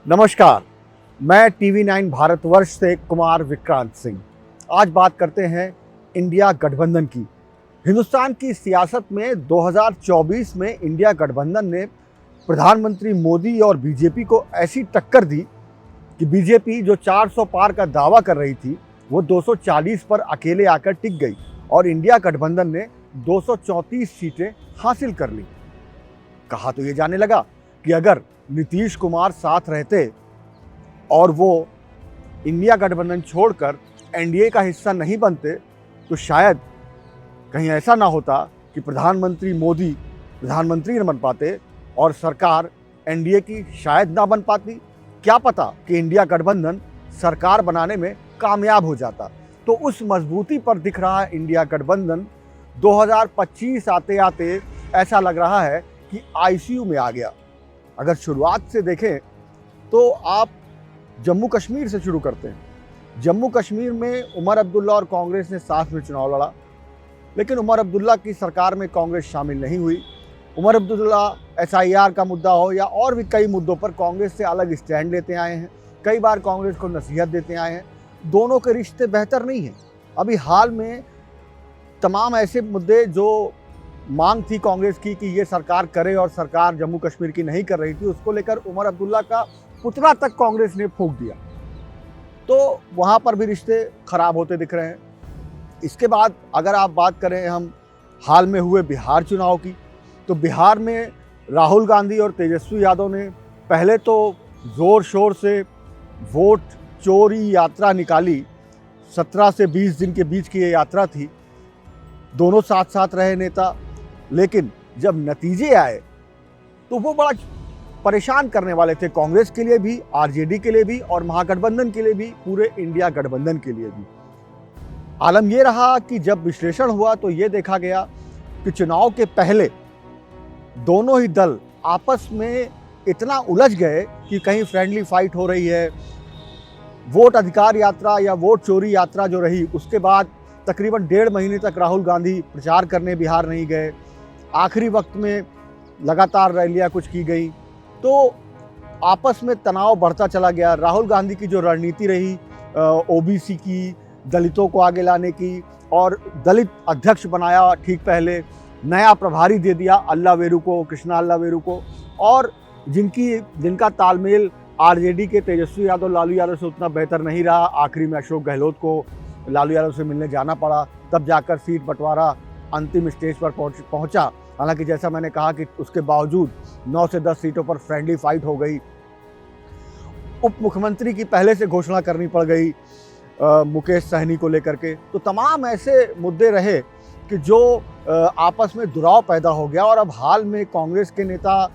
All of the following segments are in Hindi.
नमस्कार, मैं टीवी 9 भारतवर्ष से कुमार विक्रांत सिंह। आज बात करते हैं इंडिया गठबंधन की। हिंदुस्तान की सियासत में 2024 में इंडिया गठबंधन ने प्रधानमंत्री मोदी और बीजेपी को ऐसी टक्कर दी कि बीजेपी जो 400 पार का दावा कर रही थी वो 240 पर अकेले आकर टिक गई और इंडिया गठबंधन ने 234 सीटें हासिल कर ली। कहा तो ये जाने लगा कि अगर नीतीश कुमार साथ रहते और वो इंडिया गठबंधन छोड़कर एनडीए का हिस्सा नहीं बनते तो शायद कहीं ऐसा ना होता कि प्रधानमंत्री मोदी प्रधानमंत्री न बन पाते और सरकार एनडीए की शायद ना बन पाती। क्या पता कि इंडिया गठबंधन सरकार बनाने में कामयाब हो जाता। तो उस मजबूती पर दिख रहा है इंडिया गठबंधन 2025 आते आते ऐसा लग रहा है कि आईसीयू में आ गया। अगर शुरुआत से देखें तो आप जम्मू कश्मीर से शुरू करते हैं। जम्मू कश्मीर में उमर अब्दुल्ला और कांग्रेस ने साथ में चुनाव लड़ा, लेकिन उमर अब्दुल्ला की सरकार में कांग्रेस शामिल नहीं हुई। उमर अब्दुल्ला एसआईआर का मुद्दा हो या और भी कई मुद्दों पर कांग्रेस से अलग स्टैंड लेते आए हैं। कई बार कांग्रेस को नसीहत देते आए हैं। दोनों के रिश्ते बेहतर नहीं हैं। अभी हाल में तमाम ऐसे मुद्दे जो मांग थी कांग्रेस की कि ये सरकार करे और सरकार जम्मू कश्मीर की नहीं कर रही थी, उसको लेकर उमर अब्दुल्ला का पुतला तक कांग्रेस ने फूंक दिया। तो वहाँ पर भी रिश्ते खराब होते दिख रहे हैं। इसके बाद अगर आप बात करें हम हाल में हुए बिहार चुनाव की, तो बिहार में राहुल गांधी और तेजस्वी यादव ने पहले तो ज़ोर शोर से वोट चोरी यात्रा निकाली। 17 से 20 दिन के बीच की ये यात्रा थी। दोनों साथ साथ रहे नेता, लेकिन जब नतीजे आए तो वो बड़ा परेशान करने वाले थे, कांग्रेस के लिए भी, आरजेडी के लिए भी और महागठबंधन के लिए भी, पूरे इंडिया गठबंधन के लिए भी। आलम ये रहा कि जब विश्लेषण हुआ तो ये देखा गया कि चुनाव के पहले दोनों ही दल आपस में इतना उलझ गए कि कहीं फ्रेंडली फाइट हो रही है। वोट अधिकार यात्रा या वोट चोरी यात्रा जो रही, उसके बाद तकरीबन 1.5 महीने तक राहुल गांधी प्रचार करने बिहार नहीं गए। आखिरी वक्त में लगातार रैलियां कुछ की गई, तो आपस में तनाव बढ़ता चला गया। राहुल गांधी की जो रणनीति रही ओबीसी की, दलितों को आगे लाने की, और दलित अध्यक्ष बनाया ठीक पहले, नया प्रभारी दे दिया अल्लावेरू को, कृष्णा अल्लावेरू को, और जिनका तालमेल आरजेडी के तेजस्वी यादव, लालू यादव से उतना बेहतर नहीं रहा। आखिरी में अशोक गहलोत को लालू यादव से मिलने जाना पड़ा, तब जाकर सीट बंटवारा अंतिम स्टेज पर पहुंचा। हालांकि जैसा मैंने कहा कि उसके बावजूद 9 से 10 सीटों पर फ्रेंडली फाइट हो गई। उप मुख्यमंत्री की पहले से घोषणा करनी पड़ गई मुकेश सहनी को लेकर के। तो तमाम ऐसे मुद्दे रहे कि जो आपस में दुराव पैदा हो गया। और अब हाल में कांग्रेस के नेता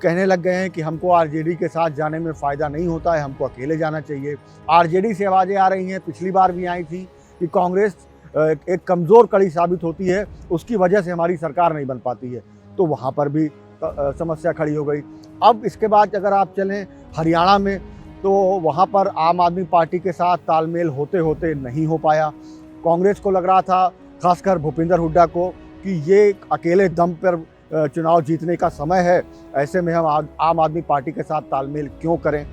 कहने लग गए हैं कि हमको आरजेडी के साथ जाने में फ़ायदा नहीं होता है, हमको अकेले जाना चाहिए। आरजेडी से आवाज़ें आ रही हैं, पिछली बार भी आई थी, कि कांग्रेस एक कमज़ोर कड़ी साबित होती है, उसकी वजह से हमारी सरकार नहीं बन पाती है। तो वहाँ पर भी समस्या खड़ी हो गई। अब इसके बाद अगर आप चलें हरियाणा में, तो वहाँ पर आम आदमी पार्टी के साथ तालमेल होते होते नहीं हो पाया। कांग्रेस को लग रहा था, खासकर भूपिंदर हुड्डा को, कि ये अकेले दम पर चुनाव जीतने का समय है, ऐसे में हम आम आदमी पार्टी के साथ तालमेल क्यों करें।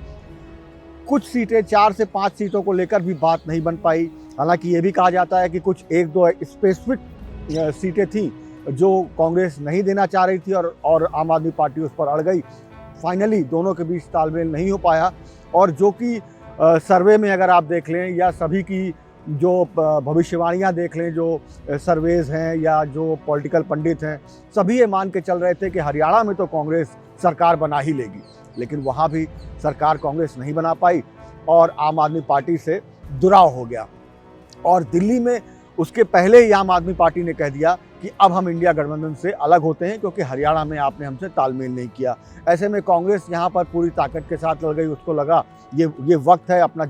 कुछ सीटें, 4 से 5 सीटों को लेकर भी बात नहीं बन पाई। हालांकि ये भी कहा जाता है कि कुछ 1-2 स्पेसिफिक सीटें थी जो कांग्रेस नहीं देना चाह रही थी और आम आदमी पार्टी उस पर अड़ गई। फाइनली दोनों के बीच तालमेल नहीं हो पाया। और जो कि सर्वे में अगर आप देख लें या सभी की जो भविष्यवाणियाँ देख लें, जो सर्वेज हैं या जो पॉलिटिकल पंडित हैं, सभी ये मान के चल रहे थे कि हरियाणा में तो कांग्रेस सरकार बना ही लेगी। लेकिन वहाँ भी सरकार कांग्रेस नहीं बना पाई और आम आदमी पार्टी से दुराव हो गया। और दिल्ली में उसके पहले ही आम आदमी पार्टी ने कह दिया कि अब हम इंडिया गठबंधन से अलग होते हैं, क्योंकि हरियाणा में आपने हमसे तालमेल नहीं किया। ऐसे में कांग्रेस यहाँ पर पूरी ताकत के साथ लड़ गई। उसको लगा ये वक्त है अपना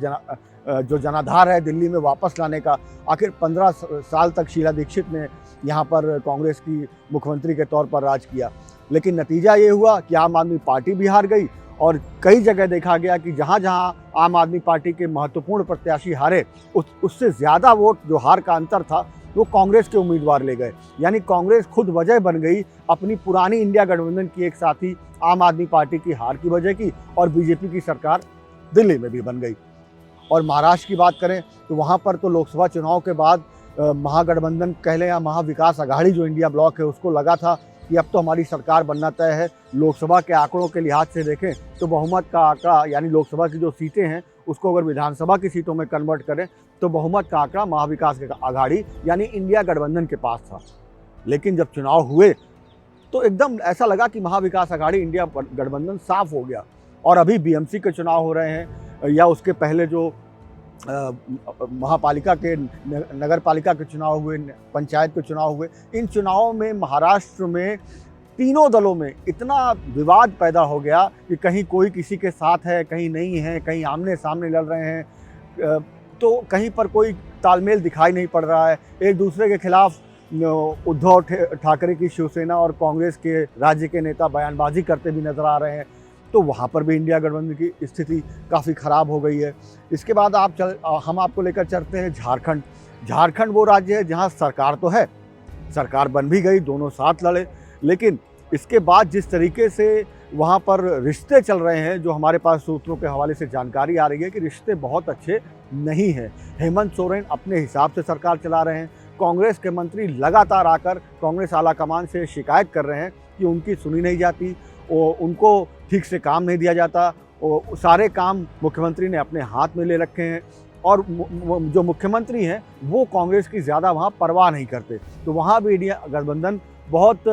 जो जनाधार है दिल्ली में वापस लाने का। आखिर 15 साल तक शीला दीक्षित ने यहाँ पर कांग्रेस की मुख्यमंत्री के तौर पर राज किया। लेकिन नतीजा ये हुआ कि आम आदमी पार्टी भी हार गई और कई जगह देखा गया कि जहाँ जहाँ आम आदमी पार्टी के महत्वपूर्ण प्रत्याशी हारे, उससे ज़्यादा वोट जो हार का अंतर था वो कांग्रेस के उम्मीदवार ले गए। यानी कांग्रेस खुद वजह बन गई अपनी पुरानी इंडिया गठबंधन की एक साथी आम आदमी पार्टी की हार की वजह की और बीजेपी की सरकार दिल्ली में भी बन गई। और महाराष्ट्र की बात करें तो वहाँ पर तो लोकसभा चुनाव के बाद महागठबंधन कह लें या महाविकास आघाड़ी जो इंडिया ब्लॉक है उसको लगा था कि अब तो हमारी सरकार बनना तय है। लोकसभा के आंकड़ों के लिहाज से देखें तो बहुमत का आंकड़ा यानी लोकसभा की जो सीटें हैं उसको अगर विधानसभा की सीटों में कन्वर्ट करें तो बहुमत का आंकड़ा महाविकास आघाड़ी यानी इंडिया गठबंधन के पास था। लेकिन जब चुनाव हुए तो एकदम ऐसा लगा कि महाविकास आघाड़ी इंडिया गठबंधन साफ हो गया। और अभी बीएमसी के चुनाव हो रहे हैं या उसके पहले जो महापालिका के नगर पालिका के चुनाव हुए, पंचायत के चुनाव हुए, इन चुनावों में महाराष्ट्र में तीनों दलों में इतना विवाद पैदा हो गया कि कहीं कोई किसी के साथ है, कहीं नहीं है, कहीं आमने सामने लड़ रहे हैं, तो कहीं पर कोई तालमेल दिखाई नहीं पड़ रहा है। एक दूसरे के खिलाफ उद्धव ठाकरे की शिवसेना और कांग्रेस के राज्य के नेता बयानबाजी करते भी नजर आ रहे हैं। तो वहाँ पर भी इंडिया गठबंधन की स्थिति काफ़ी ख़राब हो गई है। इसके बाद हम आपको लेकर चलते हैं झारखंड। झारखंड वो राज्य है जहाँ सरकार तो है, सरकार बन भी गई, दोनों साथ लड़े, लेकिन इसके बाद जिस तरीके से वहाँ पर रिश्ते चल रहे हैं, जो हमारे पास सूत्रों के हवाले से जानकारी आ रही है कि रिश्ते बहुत अच्छे नहीं हैं। हेमंत सोरेन अपने हिसाब से सरकार चला रहे हैं। कांग्रेस के मंत्री लगातार आकर कांग्रेस आलाकमान से शिकायत कर रहे हैं कि उनकी सुनी नहीं जाती, उनको ठीक से काम नहीं दिया जाता, सारे काम मुख्यमंत्री ने अपने हाथ में ले रखे हैं और जो मुख्यमंत्री हैं वो कांग्रेस की ज़्यादा वहाँ परवाह नहीं करते। तो वहाँ भी इंडिया गठबंधन बहुत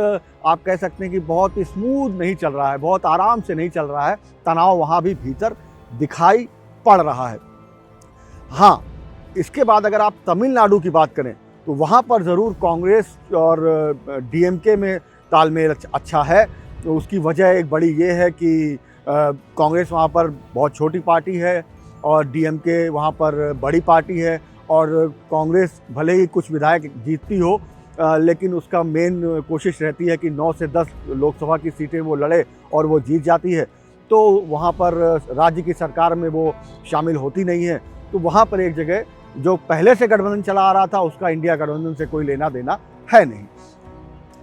आप कह सकते हैं कि बहुत स्मूथ नहीं चल रहा है, बहुत आराम से नहीं चल रहा है। तनाव वहाँ भी भीतर दिखाई पड़ रहा है। हाँ, इसके बाद अगर आप तमिलनाडु की बात करें तो वहाँ पर ज़रूर कांग्रेस और डीएमके में तालमेल अच्छा है। तो उसकी वजह एक बड़ी ये है कि कांग्रेस वहाँ पर बहुत छोटी पार्टी है और डीएमके वहाँ पर बड़ी पार्टी है। और कांग्रेस भले ही कुछ विधायक जीतती हो, लेकिन उसका मेन कोशिश रहती है कि 9 से 10 लोकसभा की सीटें वो लड़े और वो जीत जाती है। तो वहाँ पर राज्य की सरकार में वो शामिल होती नहीं है। तो वहाँ पर एक जगह जो पहले से गठबंधन चला आ रहा था उसका इंडिया गठबंधन से कोई लेना देना है नहीं।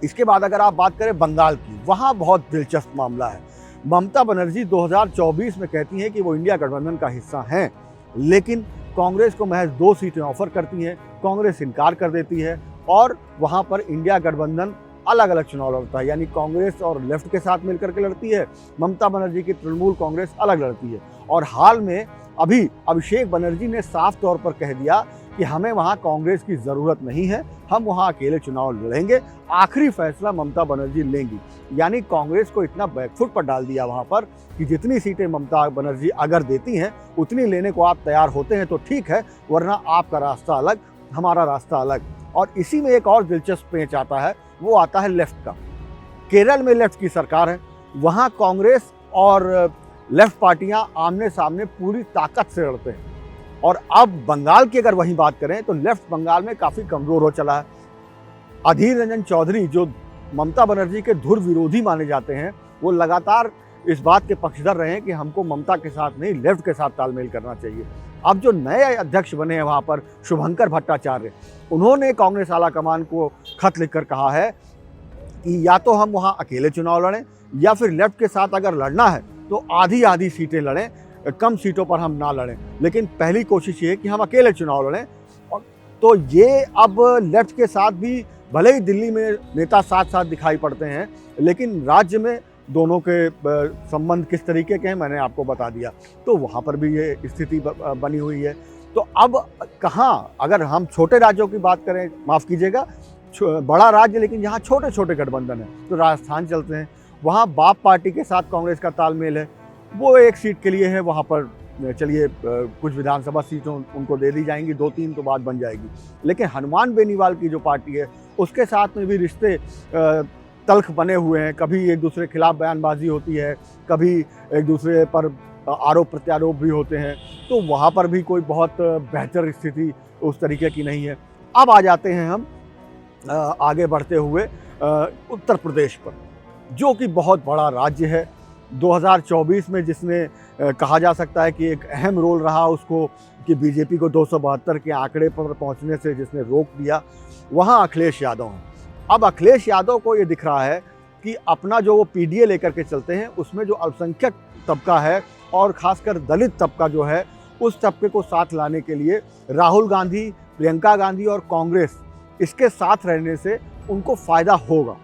इसके बाद अगर आप बात करें बंगाल की, वहाँ बहुत दिलचस्प मामला है। ममता बनर्जी 2024 में कहती हैं कि वो इंडिया गठबंधन का हिस्सा हैं, लेकिन कांग्रेस को महज 2 सीटें ऑफर करती हैं। कांग्रेस इनकार कर देती है और वहाँ पर इंडिया गठबंधन अलग अलग चुनाव लड़ता है, यानी कांग्रेस और लेफ्ट के साथ मिलकर के लड़ती है। ममता बनर्जी की तृणमूल कांग्रेस अलग लड़ती है। और हाल में अभी अभिषेक बनर्जी ने साफ तौर पर कह दिया कि हमें वहाँ कांग्रेस की ज़रूरत नहीं है, हम वहाँ अकेले चुनाव लड़ेंगे, आखिरी फैसला ममता बनर्जी लेंगी। यानी कांग्रेस को इतना बैकफुट पर डाल दिया वहाँ पर कि जितनी सीटें ममता बनर्जी अगर देती हैं उतनी लेने को आप तैयार होते हैं तो ठीक है, वरना आपका रास्ता अलग, हमारा रास्ता अलग। और इसी में एक और दिलचस्प पेंच आता है, वो आता है लेफ्ट का। केरल में लेफ्ट की सरकार है, वहाँ कांग्रेस और लेफ्ट पार्टियां आमने सामने पूरी ताकत से लड़ते हैं। और अब बंगाल की अगर वहीं बात करें तो लेफ्ट बंगाल में काफ़ी कमज़ोर हो चला है। अधीर रंजन चौधरी जो ममता बनर्जी के धुर विरोधी माने जाते हैं, वो लगातार इस बात के पक्षधर रहे हैं कि हमको ममता के साथ नहीं लेफ्ट के साथ तालमेल करना चाहिए। अब जो नए अध्यक्ष बने हैं वहाँ पर शुभंकर भट्टाचार्य, उन्होंने कांग्रेस आलाकमान को खत लिखकर कहा है कि या तो हम वहाँ अकेले चुनाव लड़ें या फिर लेफ्ट के साथ अगर लड़ना है तो आधी आधी सीटें लड़ें, कम सीटों पर हम ना लड़ें, लेकिन पहली कोशिश ये कि हम अकेले चुनाव लड़ें। और तो ये अब लेफ्ट के साथ भी भले ही दिल्ली में नेता साथ साथ दिखाई पड़ते हैं, लेकिन राज्य में दोनों के संबंध किस तरीके के हैं मैंने आपको बता दिया। तो वहाँ पर भी ये स्थिति बनी हुई है। तो अब कहाँ, अगर हम छोटे राज्यों की बात करें, माफ़ कीजिएगा, बड़ा राज्य लेकिन जहाँ छोटे छोटे गठबंधन है, तो राजस्थान चलते हैं। वहाँ बाप पार्टी के साथ कांग्रेस का तालमेल है, वो 1 सीट के लिए है। वहाँ पर चलिए कुछ विधानसभा सीटें उनको दे दी जाएंगी, 2-3 तो बाद बन जाएगी। लेकिन हनुमान बेनीवाल की जो पार्टी है उसके साथ में भी रिश्ते तल्ख बने हुए हैं। कभी एक दूसरे के खिलाफ बयानबाजी होती है, कभी एक दूसरे पर आरोप प्रत्यारोप भी होते हैं। तो वहाँ पर भी कोई बहुत बेहतर स्थिति उस तरीके की नहीं है। अब आ जाते हैं हम आगे बढ़ते हुए उत्तर प्रदेश पर, जो कि बहुत बड़ा राज्य है। 2024 में जिसने कहा जा सकता है कि एक अहम रोल रहा उसको कि बीजेपी को 272 के आंकड़े पर पहुंचने से जिसने रोक दिया, वहां अखिलेश यादव हैं। अब अखिलेश यादव को ये दिख रहा है कि अपना जो वो पीडीए लेकर के चलते हैं उसमें जो अल्पसंख्यक तबका है और खासकर दलित तबका जो है, उस तबके को साथ लाने के लिए राहुल गांधी, प्रियंका गांधी और कांग्रेस इसके साथ रहने से उनको फ़ायदा होगा।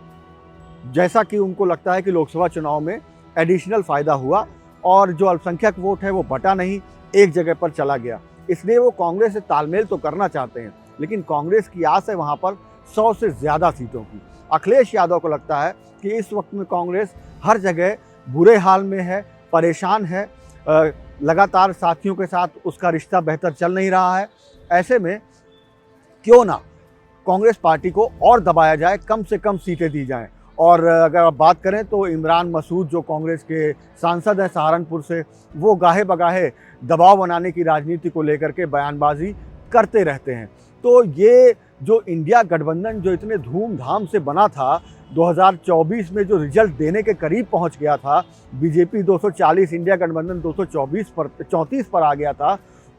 जैसा कि उनको लगता है कि लोकसभा चुनाव में एडिशनल फ़ायदा हुआ और जो अल्पसंख्यक वोट है वो बटा नहीं, एक जगह पर चला गया। इसलिए वो कांग्रेस से तालमेल तो करना चाहते हैं, लेकिन कांग्रेस की आस है वहाँ पर 100 से ज़्यादा सीटों की। अखिलेश यादव को लगता है कि इस वक्त में कांग्रेस हर जगह बुरे हाल में है, परेशान है, लगातार साथियों के साथ उसका रिश्ता बेहतर चल नहीं रहा है। ऐसे में क्यों ना कांग्रेस पार्टी को और दबाया जाए, कम से कम सीटें दी जाएं। और अगर आप बात करें तो इमरान मसूद जो कांग्रेस के सांसद हैं सहारनपुर से, वो गाहे बगाहे दबाव बनाने की राजनीति को लेकर के बयानबाजी करते रहते हैं। तो ये जो इंडिया गठबंधन जो इतने धूमधाम से बना था, 2024 में जो रिजल्ट देने के करीब पहुंच गया था, बीजेपी 240, इंडिया गठबंधन 234 पर आ गया था,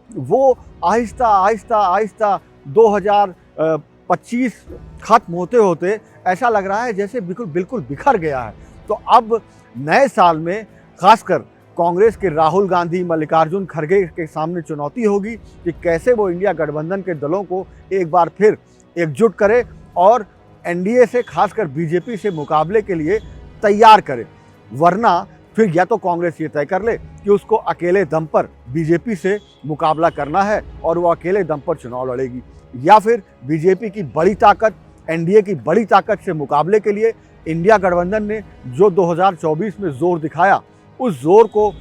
वो आहिस्ता आहिस्ता आहिस्ता 2025 खत्म होते होते ऐसा लग रहा है जैसे बिल्कुल बिखर गया है। तो अब नए साल में खासकर कांग्रेस के राहुल गांधी, मल्लिकार्जुन खड़गे के सामने चुनौती होगी कि कैसे वो इंडिया गठबंधन के दलों को एक बार फिर एकजुट करे और एनडीए से, खासकर बीजेपी से मुकाबले के लिए तैयार करे। वरना फिर या तो कांग्रेस ये तय कर ले कि उसको अकेले दम पर बीजेपी से मुकाबला करना है और वो अकेले दम पर चुनाव लड़ेगी, या फिर बीजेपी की बड़ी ताकत, एनडीए की बड़ी ताकत से मुकाबले के लिए इंडिया गठबंधन ने जो 2024 में जोर दिखाया, उस जोर को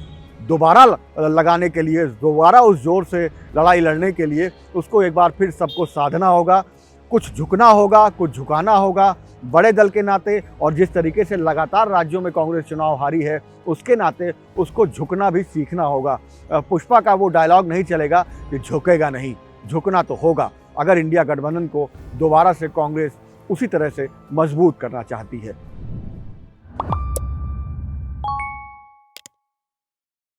दोबारा लगाने के लिए, दोबारा उस जोर से लड़ाई लड़ने के लिए उसको एक बार फिर सबको साधना होगा, कुछ झुकना होगा, कुछ झुकाना होगा। बड़े दल के नाते और जिस तरीके से लगातार राज्यों में कांग्रेस चुनाव हारी है, उसके नाते उसको झुकना भी सीखना होगा। पुष्पा का वो डायलॉग नहीं चलेगा कि झुकेगा नहीं, झुकना तो होगा, अगर इंडिया गठबंधन को दोबारा से कांग्रेस उसी तरह से मजबूत करना चाहती है।